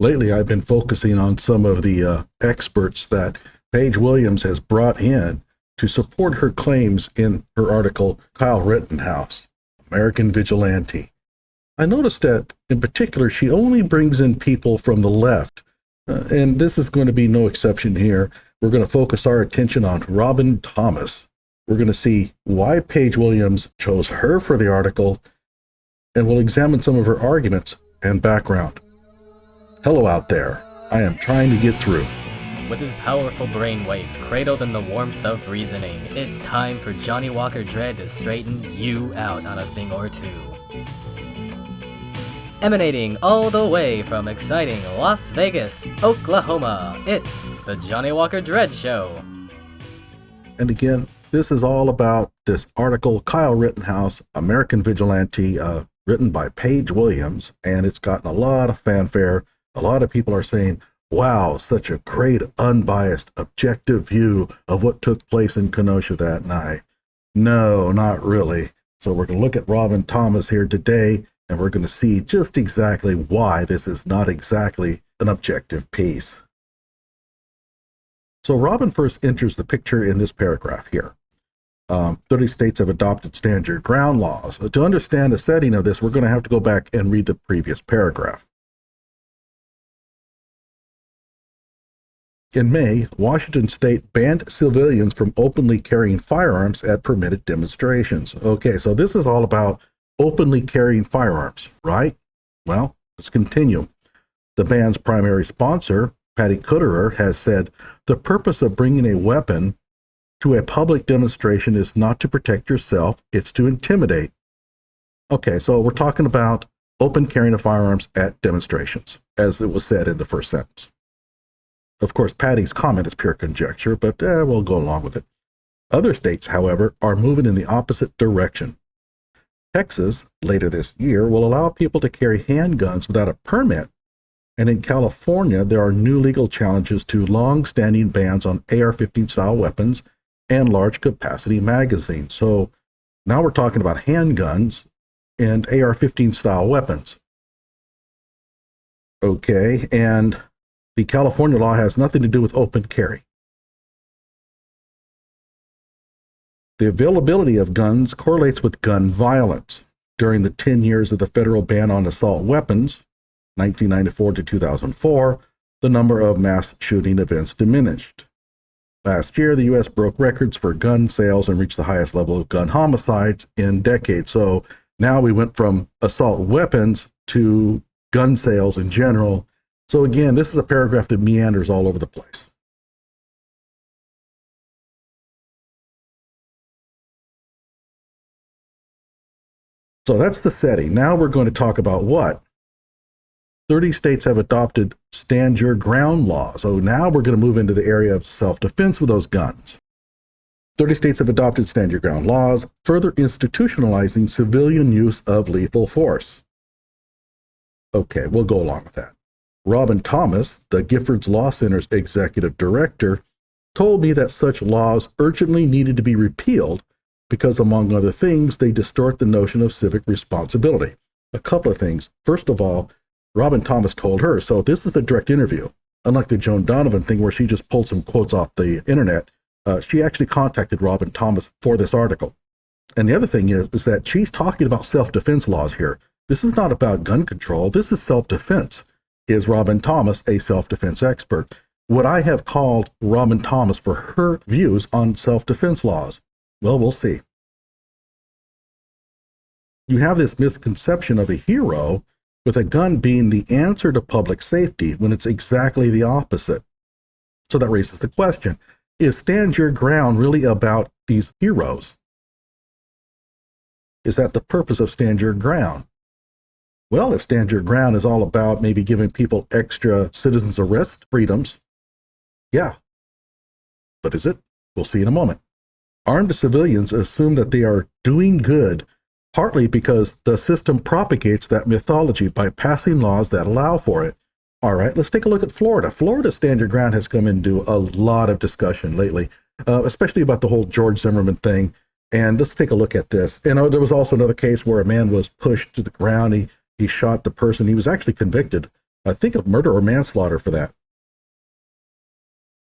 Lately, I've been focusing on some of the experts that Paige Williams has brought in to support her claims in her article, Kyle Rittenhouse, American Vigilante. I noticed that, in particular, she only brings in people from the left, and this is going to be no exception here. We're going to focus our attention on Robyn Thomas. We're going to see why Paige Williams chose her for the article, and we'll examine some of her arguments and background. Hello out there. I am trying to get through. With his powerful brainwaves cradled in the warmth of reasoning, it's time for Johnnie Walker Dread to straighten you out on a thing or two. Emanating all the way from exciting Las Vegas, Oklahoma, it's the Johnnie Walker Dread Show. And again, this is all about this article, Kyle Rittenhouse, American Vigilante, written by Paige Williams, and it's gotten a lot of fanfare. A lot of people are saying, wow, such a great, unbiased, objective view of what took place in Kenosha that night. No, not really. So we're going to look at Robyn Thomas here today, and we're going to see just exactly why this is not exactly an objective piece. So Robyn first enters the picture in this paragraph here. 30 states have adopted stand your ground laws. To understand the setting of this, we're going to have to go back and read the previous paragraph. In May, Washington state banned civilians from openly carrying firearms at permitted demonstrations. Okay, so this is all about openly carrying firearms, right? Well, let's continue. The ban's primary sponsor, Patty Cutterer, has said, the purpose of bringing a weapon to a public demonstration is not to protect yourself, it's to intimidate. Okay, so we're talking about open carrying of firearms at demonstrations, as it was said in the first sentence. Of course, Patty's comment is pure conjecture, but we'll go along with it. Other states, however, are moving in the opposite direction. Texas, later this year, will allow people to carry handguns without a permit. And in California, there are new legal challenges to long-standing bans on AR-15 style weapons and large capacity magazines. So now we're talking about handguns and AR-15 style weapons. Okay, and the California law has nothing to do with open carry. The availability of guns correlates with gun violence. During the 10 years of the federal ban on assault weapons, 1994 to 2004, the number of mass shooting events diminished. Last year, the U.S. broke records for gun sales and reached the highest level of gun homicides in decades. So now we went from assault weapons to gun sales in general. So again, this is a paragraph that meanders all over the place. So that's the setting. Now we're going to talk about what? 30 states have adopted stand your ground laws. So now we're going to move into the area of self-defense with those guns. 30 states have adopted stand your ground laws, further institutionalizing civilian use of lethal force. Okay, we'll go along with that. Robyn Thomas, the Giffords Law Center's executive director, told me that such laws urgently needed to be repealed because, among other things, they distort the notion of civic responsibility. A couple of things. First of all, Robyn Thomas told her, so this is a direct interview. Unlike the Joan Donovan thing where she just pulled some quotes off the internet, she actually contacted Robyn Thomas for this article. And the other thing is that she's talking about self-defense laws here. This is not about gun control. This is self-defense. Is Robyn Thomas a self-defense expert? Would I have called Robyn Thomas for her views on self-defense laws? Well, we'll see. You have this misconception of a hero with a gun being the answer to public safety when it's exactly the opposite. So that raises the question, is stand your ground really about these heroes? Is that the purpose of stand your ground? Well, if stand your ground is all about maybe giving people extra citizens arrest freedoms, yeah. But is it? We'll see in a moment. Armed civilians assume that they are doing good, partly because the system propagates that mythology by passing laws that allow for it. All right, let's take a look at Florida. Florida's stand your ground has come into a lot of discussion lately, especially about the whole George Zimmerman thing. And let's take a look at this. You know, there was also another case where a man was pushed to the ground. He shot the person. He was actually convicted I think of murder or manslaughter for that.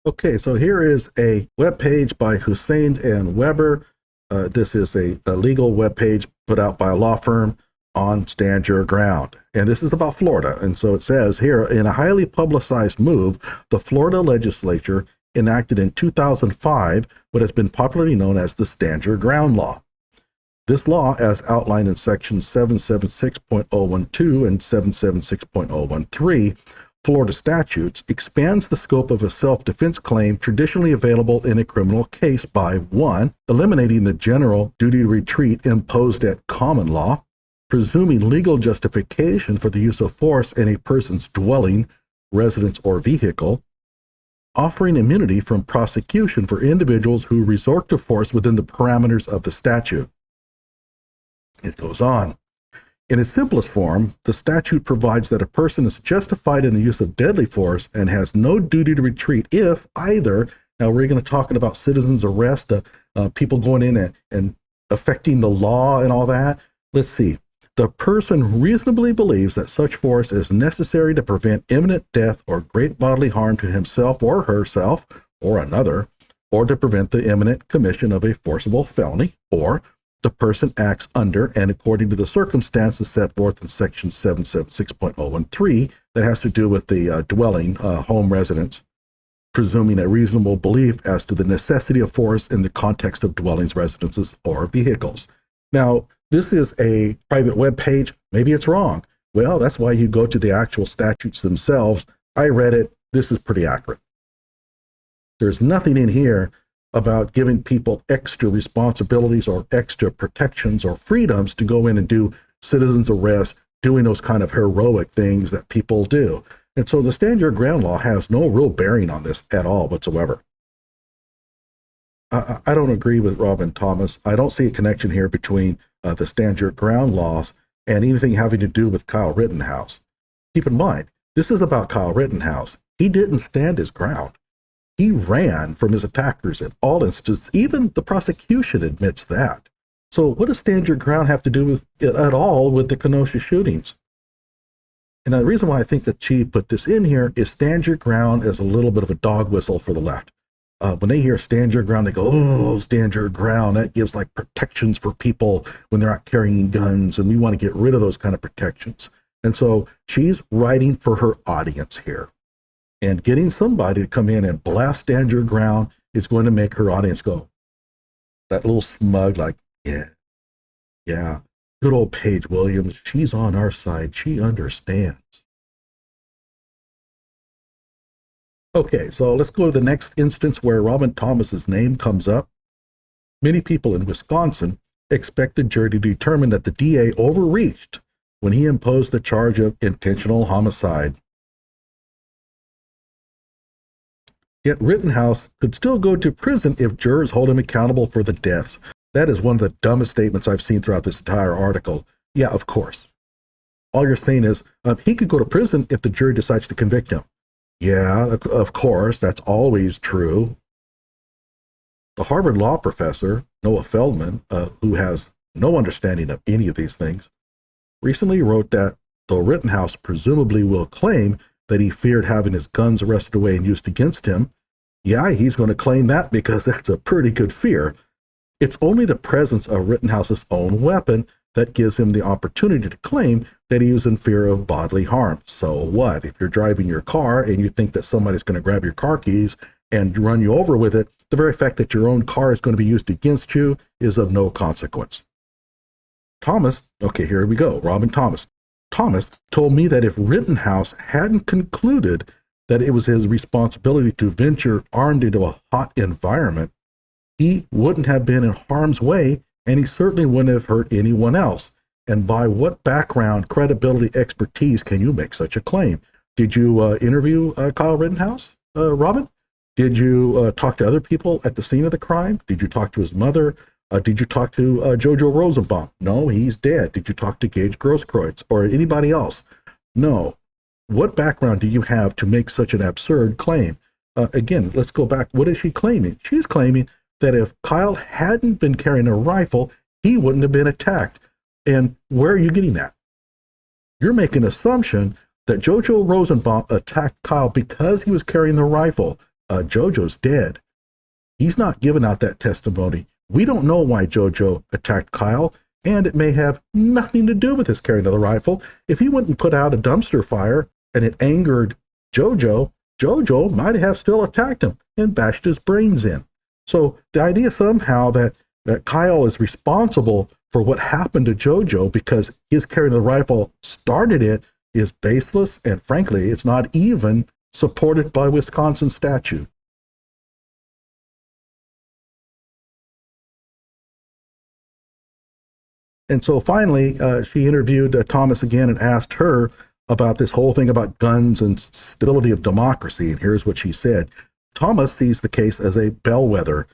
Okay, so here is a webpage by Hussein and Weber. This is a legal webpage put out by a law firm on Stand Your Ground. And this is about Florida. And so it says here, in a highly publicized move, the Florida legislature enacted in 2005 what has been popularly known as the Stand Your Ground law. This law, as outlined in sections 776.012 and 776.013, Florida statutes, expands the scope of a self-defense claim traditionally available in a criminal case by 1, eliminating the general duty to retreat imposed at common law, presuming legal justification for the use of force in a person's dwelling, residence, or vehicle, offering immunity from prosecution for individuals who resort to force within the parameters of the statute. It goes on. In its simplest form, the statute provides that a person is justified in the use of deadly force and has no duty to retreat if either, now we're going to talk about citizens' arrest, people going in and affecting the law and all that. Let's see. The person reasonably believes that such force is necessary to prevent imminent death or great bodily harm to himself or herself or another, or to prevent the imminent commission of a forcible felony, or the person acts under and according to the circumstances set forth in section 776.013 that has to do with the dwelling, home residence, presuming a reasonable belief as to the necessity of force in the context of dwellings, residences, or vehicles. Now, this is a private web page. Maybe it's wrong. Well, that's why you go to the actual statutes themselves. I read it. This is pretty accurate. There's nothing in here about giving people extra responsibilities or extra protections or freedoms to go in and do citizens arrest, doing those kind of heroic things that people do. And so the Stand Your Ground law has no real bearing on this at all whatsoever. I don't agree with Robyn Thomas. I don't see a connection here between the Stand Your Ground laws and anything having to do with Kyle Rittenhouse. Keep in mind, this is about Kyle Rittenhouse. He didn't stand his ground. He ran from his attackers in all instances. Even the prosecution admits that. So what does Stand Your Ground have to do with it at all with the Kenosha shootings? And the reason why I think that she put this in here is Stand Your Ground is a little bit of a dog whistle for the left. When they hear Stand Your Ground, they go, oh, Stand Your Ground. That gives like protections for people when they're out carrying guns, and we want to get rid of those kind of protections. And so she's writing for her audience here. And getting somebody to come in and blast Stand Your Ground is going to make her audience go, that little smug, like, yeah, good old Paige Williams, she's on our side, she understands. Okay, so let's go to the next instance where Robyn Thomas's name comes up. Many people in Wisconsin expect the jury to determine that the DA overreached when he imposed the charge of intentional homicide. Yet Rittenhouse could still go to prison if jurors hold him accountable for the deaths. That is one of the dumbest statements I've seen throughout this entire article. Yeah, of course. All you're saying is he could go to prison if the jury decides to convict him. Yeah, of course, that's always true. The Harvard law professor, Noah Feldman, who has no understanding of any of these things, recently wrote that though Rittenhouse presumably will claim that he feared having his guns wrested away and used against him, yeah, he's going to claim that because that's a pretty good fear. It's only the presence of Rittenhouse's own weapon that gives him the opportunity to claim that he was in fear of bodily harm. So what? If you're driving your car and you think that somebody's going to grab your car keys and run you over with it, the very fact that your own car is going to be used against you is of no consequence. Thomas, okay, here we go, Robyn Thomas. Thomas told me that if Rittenhouse hadn't concluded that it was his responsibility to venture armed into a hot environment, he wouldn't have been in harm's way, and he certainly wouldn't have hurt anyone else. And by what background, credibility, expertise can you make such a claim? Did you interview Kyle Rittenhouse, Robyn? Did you talk to other people at the scene of the crime? Did you talk to his mother? Did you talk to Jojo Rosenbaum? No, he's dead. Did you talk to Gage Grosskreutz or anybody else? No. What background do you have to make such an absurd claim? Again, let's go back. What is she claiming? She's claiming that if Kyle hadn't been carrying a rifle, he wouldn't have been attacked. And where are you getting that? You're making an assumption that Jojo Rosenbaum attacked Kyle because he was carrying the rifle. Jojo's dead. He's not giving out that testimony. We don't know why Jojo attacked Kyle, and it may have nothing to do with his carrying of the rifle. If he wouldn't put out a dumpster fire and it angered Jojo, Jojo might have still attacked him and bashed his brains in. So the idea somehow that Kyle is responsible for what happened to Jojo because his carrying the rifle started it is baseless, and frankly, it's not even supported by Wisconsin statute. And so finally, she interviewed Thomas again and asked her about this whole thing about guns and stability of democracy. And here's what she said. Thomas sees the case as a bellwether,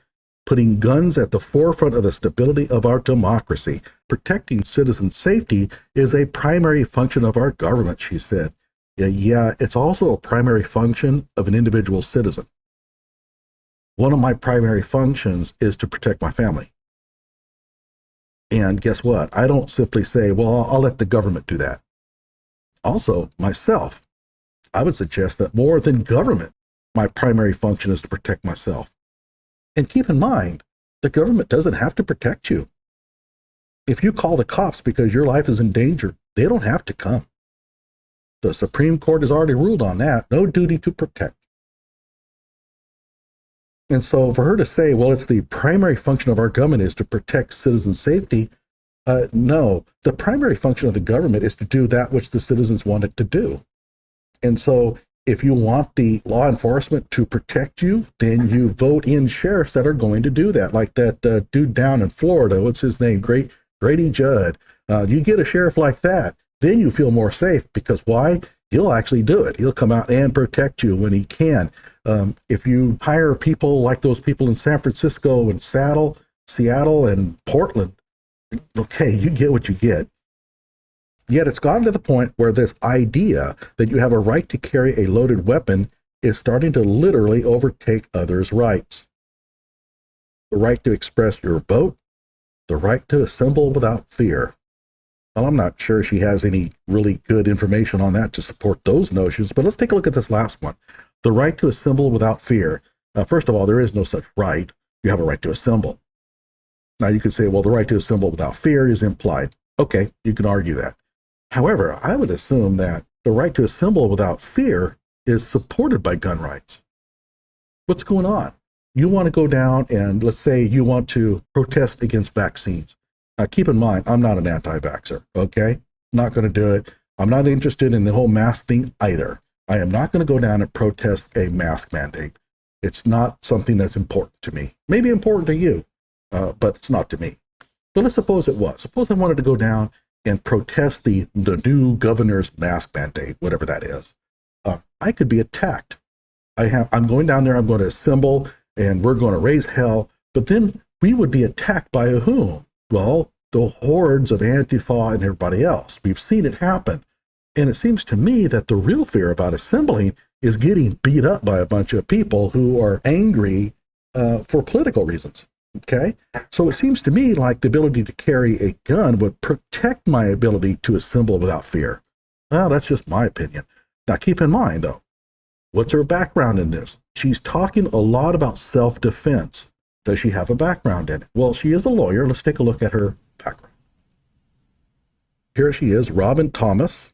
putting guns at the forefront of the stability of our democracy. Protecting citizen safety is a primary function of our government, she said. Yeah, it's also a primary function of an individual citizen. One of my primary functions is to protect my family. And guess what? I don't simply say, well, I'll let the government do that. Also, myself, I would suggest that more than government, my primary function is to protect myself. And keep in mind, the government doesn't have to protect you. If you call the cops because your life is in danger, they don't have to come. The Supreme Court has already ruled on that. No duty to protect. And so for her to say, well, it's the primary function of our government is to protect citizen safety, no, the primary function of the government is to do that which the citizens want it to do. And so if you want the law enforcement to protect you, then you vote in sheriffs that are going to do that. Like that dude down in Florida, what's his name? Grady Judd. You get a sheriff like that, then you feel more safe because why? He'll actually do it. He'll come out and protect you when he can. If you hire people like those people in San Francisco and Seattle and Portland, okay, you get what you get. Yet it's gotten to the point where this idea that you have a right to carry a loaded weapon is starting to literally overtake others' rights. The right to express your vote, the right to assemble without fear. Well, I'm not sure she has any really good information on that to support those notions, but let's take a look at this last one. The right to assemble without fear. First of all, there is no such right. You have a right to assemble. Now you could say, well, the right to assemble without fear is implied. Okay, you can argue that. However, I would assume that the right to assemble without fear is supported by gun rights. What's going on? You want to go down and let's say you want to protest against vaccines. Now, keep in mind, I'm not an anti-vaxxer, okay? Not going to do it. I'm not interested in the whole mask thing either. I am not going to go down and protest a mask mandate. It's not something that's important to me. Maybe important to you, but it's not to me. But let's suppose it was. Suppose I wanted to go down and protest the new governor's mask mandate, whatever that is. I could be attacked. I'm going down there, I'm going to assemble, and we're going to raise hell, but then we would be attacked by whom? Well, the hordes of Antifa and everybody else. We've seen it happen. And it seems to me that the real fear about assembling is getting beat up by a bunch of people who are angry for political reasons. Okay? So it seems to me like the ability to carry a gun would protect my ability to assemble without fear. Well, that's just my opinion. Now, keep in mind, though, what's her background in this? She's talking a lot about self-defense. Does she have a background in it? Well, she is a lawyer. Let's take a look at her background. Here she is, Robyn Thomas.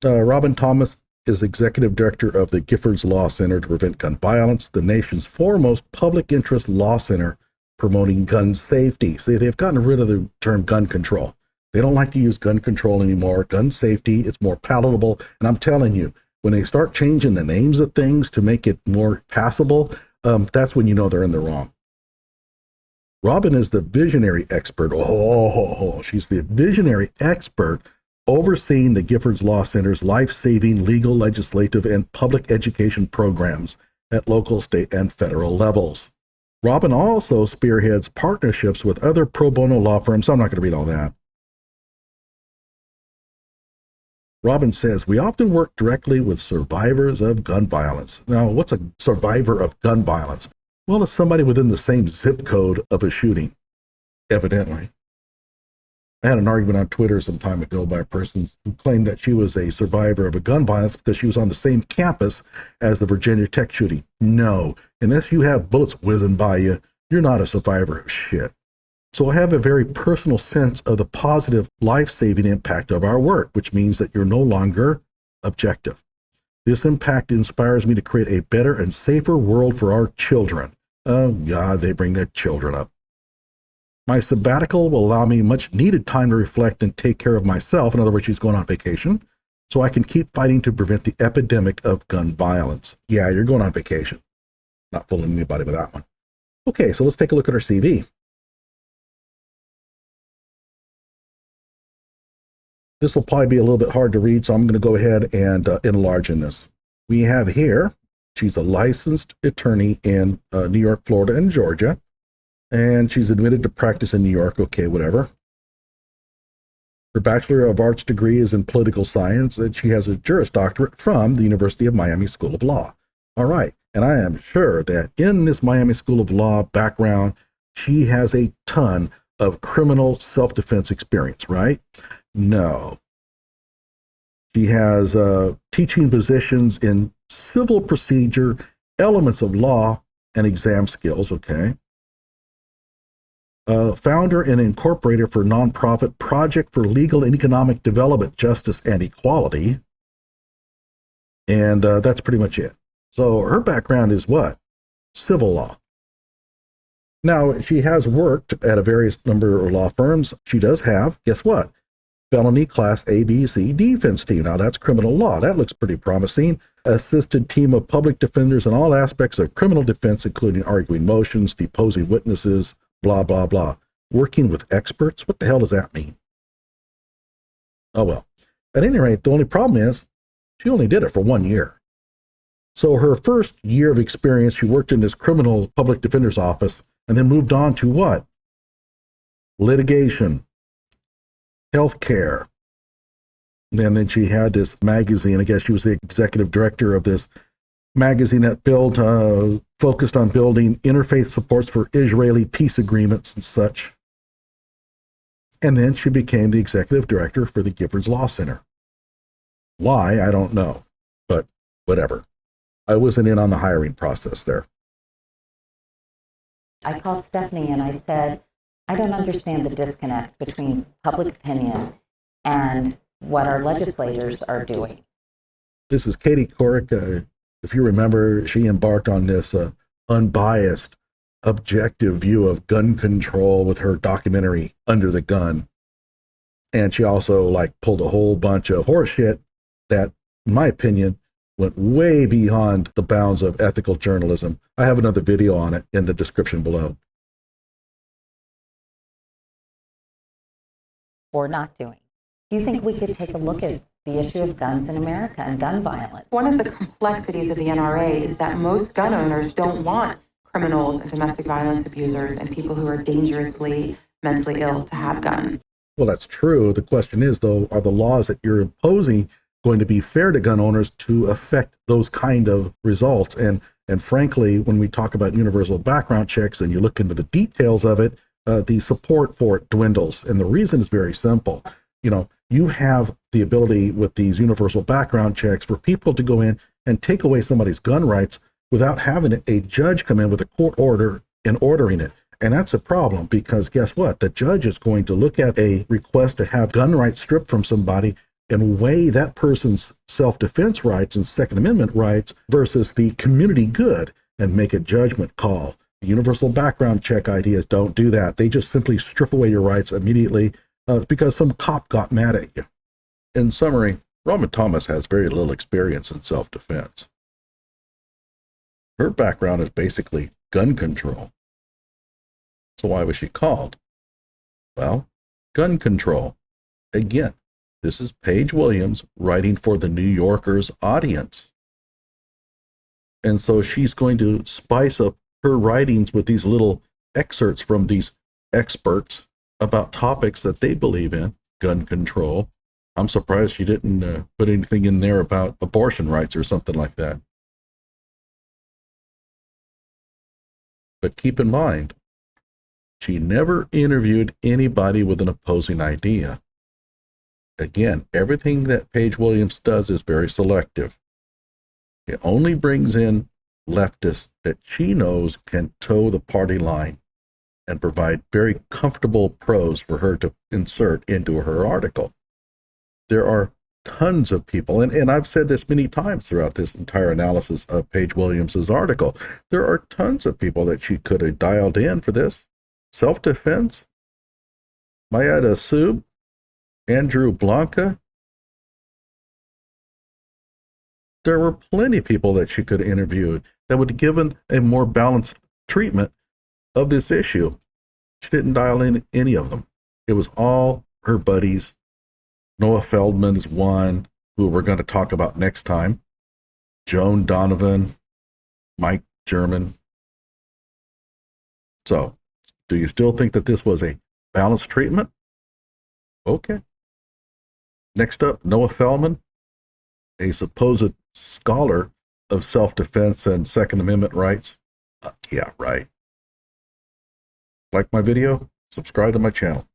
Robyn Thomas is executive director of the Giffords Law Center to Prevent Gun Violence, the nation's foremost public interest law center promoting gun safety. See, they've gotten rid of the term gun control. They don't like to use gun control anymore. Gun safety, it's more palatable. And I'm telling you, when they start changing the names of things to make it more passable, that's when you know they're in the wrong. Robyn is the visionary expert. She's the visionary expert overseeing the Giffords Law Center's life-saving legal, legislative, and public education programs at local, state, and federal levels. Robyn also spearheads partnerships with other pro bono law firms. I'm not going to read all that. Robyn says, we often work directly with survivors of gun violence. Now, what's a survivor of gun violence? Well, it's somebody within the same zip code of a shooting, evidently. I had an argument on Twitter some time ago by a person who claimed that she was a survivor of a gun violence because she was on the same campus as the Virginia Tech shooting. No, unless you have bullets whizzing by you, you're not a survivor of shit. So I have a very personal sense of the positive life-saving impact of our work, which means that you're no longer objective. This impact inspires me to create a better and safer world for our children. Oh God, they bring their children up. My sabbatical will allow me much needed time to reflect and take care of myself. In other words, she's going on vacation, so I can keep fighting to prevent the epidemic of gun violence. Yeah, you're going on vacation. Not fooling anybody with that one. Okay, so let's take a look at our CV. This will probably be a little bit hard to read, so I'm going to go ahead and enlarge in this. We have here, she's a licensed attorney in New York, Florida, and Georgia. And she's admitted to practice in New York. Okay, whatever. Her Bachelor of Arts degree is in political science, and she has a Juris Doctorate from the University of Miami School of Law. All right, and I am sure that in this Miami School of Law background, she has a ton of criminal self-defense experience, right? No. She has teaching positions in civil procedure, elements of law, and exam skills, okay? Founder and incorporator for nonprofit Project for Legal and Economic Development, Justice, and Equality. And that's pretty much it. So her background is what? Civil law. Now, she has worked at a various number of law firms. She does have, guess what? Felony Class A, B, C defense team. Now, that's criminal law. That looks pretty promising. Assisted team of public defenders in all aspects of criminal defense, including arguing motions, deposing witnesses, blah, blah, blah. Working with experts? What the hell does that mean? Oh, well. At any rate, the only problem is she only did it for 1 year. So her first year of experience, she worked in this criminal public defender's office and then moved on to what? Litigation, healthcare. And then she had this magazine. I guess she was the executive director of this magazine that focused on building interfaith supports for Israeli peace agreements and such. And then she became the executive director for the Giffords Law Center. Why, I don't know, but whatever. I wasn't in on the hiring process there. I called Stephanie and I said, I don't understand the disconnect between public opinion and what our legislators are doing. This is Katie Couric. If you remember, she embarked on this unbiased, objective view of gun control with her documentary, Under the Gun. And she also pulled a whole bunch of horseshit that, in my opinion, went way beyond the bounds of ethical journalism. I have another video on it in the description below. Or not doing. Do you think we could take a look at the issue of guns in America and gun violence? One of the complexities of the NRA is that most gun owners don't want criminals and domestic violence abusers and people who are dangerously mentally ill to have guns. Well, that's true. The question is, though, are the laws that you're imposing going to be fair to gun owners to affect those kind of results? And frankly, when we talk about universal background checks and you look into the details of it, the support for it dwindles. And the reason is very simple. You have the ability with these universal background checks for people to go in and take away somebody's gun rights without having a judge come in with a court order and ordering it. And that's a problem because guess what? The judge is going to look at a request to have gun rights stripped from somebody and weigh that person's self-defense rights and Second Amendment rights versus the community good and make a judgment call. The universal background check ideas don't do that. They just simply strip away your rights immediately because some cop got mad at you. In summary, Robyn Thomas has very little experience in self-defense. Her background is basically gun control. So why was she called? Well, gun control. Again, this is Paige Williams writing for the New Yorker's audience. And so she's going to spice up her writings with these little excerpts from these experts about topics that they believe in, gun control. I'm surprised she didn't put anything in there about abortion rights or something like that. But keep in mind, She never interviewed anybody with an opposing idea. Again, everything that Paige Williams does is very selective. It only brings in leftists that she knows can toe the party line and provide very comfortable prose for her to insert into her article. There are tons of people, and I've said this many times throughout this entire analysis of Paige Williams's article, there are tons of people that she could have dialed in for this. Self-defense, Mayada Sub, Andrew Blanca. There were plenty of people that she could have interviewed that would have given a more balanced treatment of this issue. She didn't dial in any of them. It was all her buddies. Noah Feldman is one who we're going to talk about next time. Joan Donovan, Mike German. So, do you still think that this was a balanced treatment? Okay. Next up, Noah Feldman, a supposed scholar of self-defense and Second Amendment rights. Yeah, right. Like my video? Subscribe to my channel.